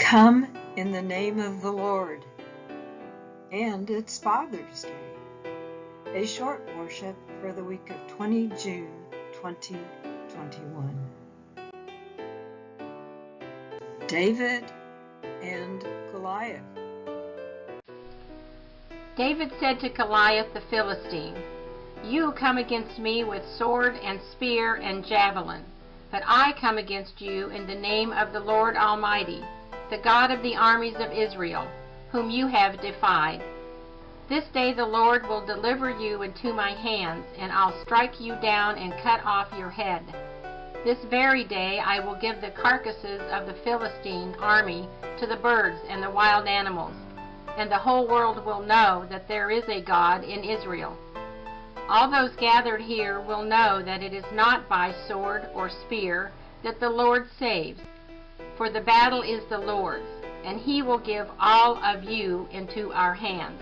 Come in the name of the Lord. And it's Father's Day, a short worship for the week of 20 June 2021. David and Goliath. David said to Goliath the Philistine, "You come against me with sword and spear and javelin, but I come against you in the name of the Lord Almighty, the God of the armies of Israel, whom you have defied. This day the Lord will deliver you into my hands, and I'll strike you down and cut off your head. This very day I will give the carcasses of the Philistine army to the birds and the wild animals, and the whole world will know that there is a God in Israel. All those gathered here will know that it is not by sword or spear that the Lord saves, for the battle is the Lord's, and he will give all of you into our hands."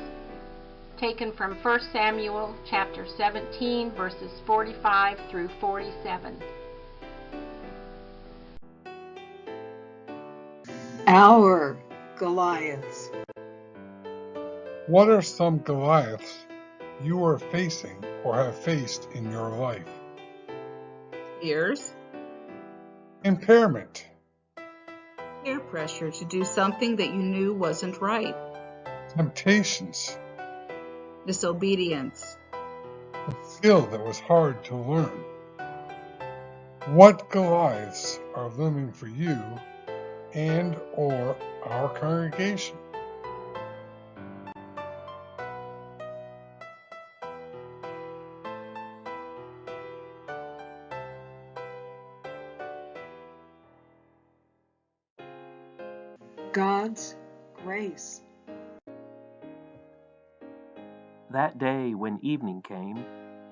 Taken from 1 Samuel chapter 17, verses 45 through 47. Our Goliaths. What are some Goliaths you are facing or have faced in your life? Fears, Impairment, peer pressure to do something that you knew wasn't right, temptations, disobedience, a skill that was hard to learn. What Goliaths are looming for you and or our congregation? God's grace. That day when evening came,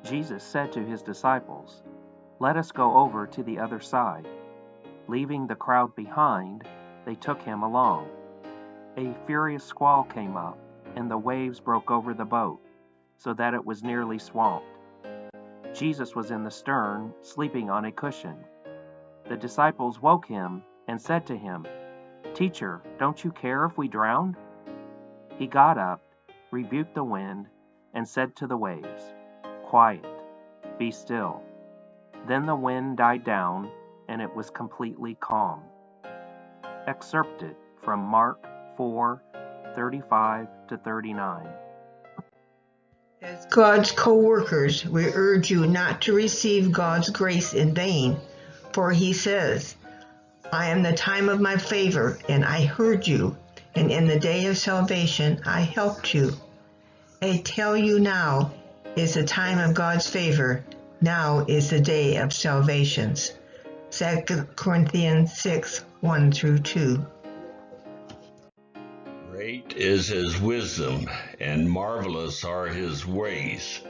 Jesus said to his disciples, "Let us go over to the other side." Leaving the crowd behind, they took him along. A furious squall came up, and the waves broke over the boat, so that it was nearly swamped. Jesus was in the stern, sleeping on a cushion. The disciples woke him and said to him, "Teacher, don't you care if we drown?" He got up, rebuked the wind, and said to the waves, "Quiet, be still." Then the wind died down, and it was completely calm. Excerpted from Mark 4:35-39. As God's co-workers, we urge you not to receive God's grace in vain, for he says, "I am the time of my favor, and I heard you, and in the day of salvation I helped you." I tell you, now is the time of God's favor. Now is the day of salvations. 2 Corinthians 6:1-2. Great is his wisdom, and marvelous are his ways,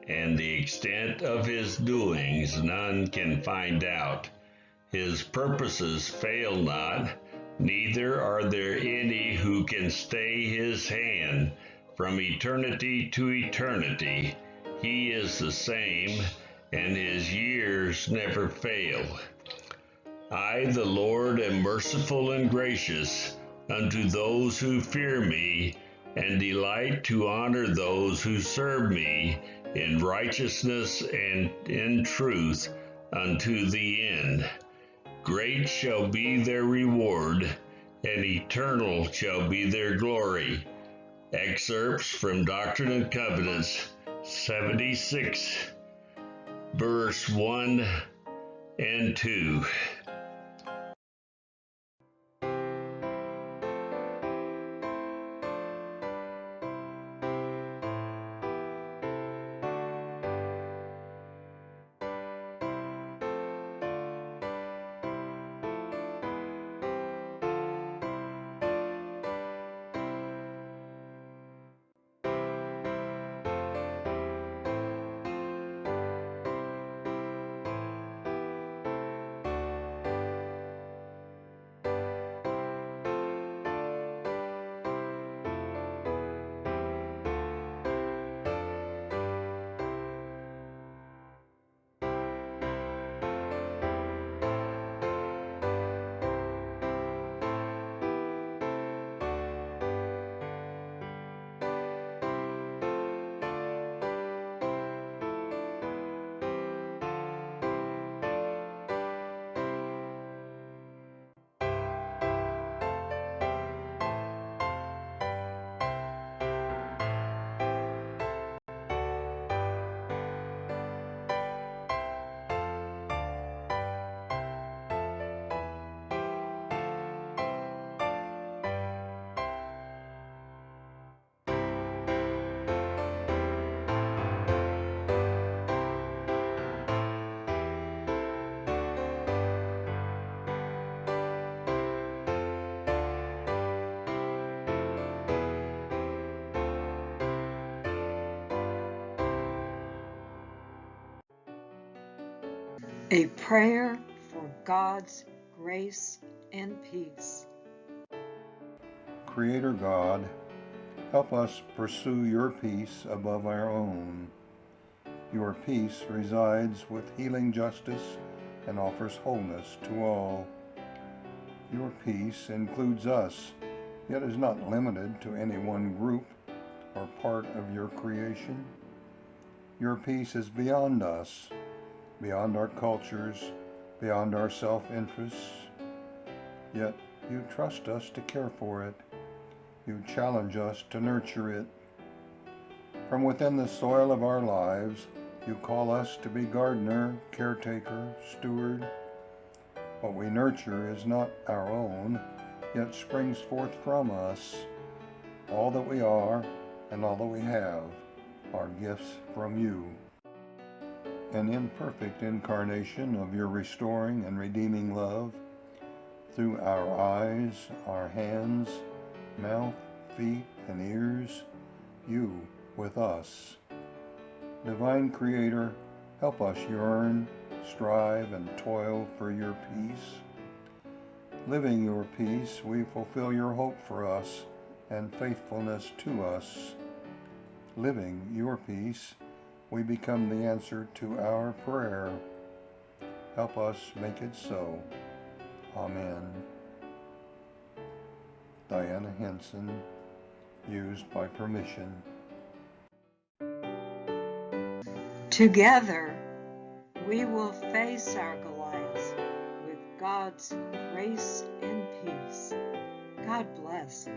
and the extent of his doings none can find out. His purposes fail not, neither are there any who can stay his hand. From eternity to eternity, he is the same, and his years never fail. I, the Lord, am merciful and gracious unto those who fear me, and delight to honor those who serve me in righteousness and in truth unto the end. Great shall be their reward, and eternal shall be their glory. Excerpts from Doctrine and Covenants 76, verse 1 and 2. A prayer for God's grace and peace. Creator God, help us pursue your peace above our own. Your peace resides with healing justice and offers wholeness to all. Your peace includes us, yet is not limited to any one group or part of your creation. Your peace is beyond us, beyond our cultures, beyond our self-interests. Yet you trust us to care for it. You challenge us to nurture it. From within the soil of our lives, you call us to be gardener, caretaker, steward. What we nurture is not our own, yet springs forth from us. All that we are and all that we have are gifts from you. An imperfect incarnation of your restoring and redeeming love through our eyes, our hands, mouth, feet, and ears, you with us. Divine Creator, help us yearn, strive, and toil for your peace. Living your peace, we fulfill your hope for us and faithfulness to us. Living your peace, we become the answer to our prayer. Help us make it so. Amen. Diana Henson, used by permission. Together, we will face our Goliaths with God's grace and peace. God bless.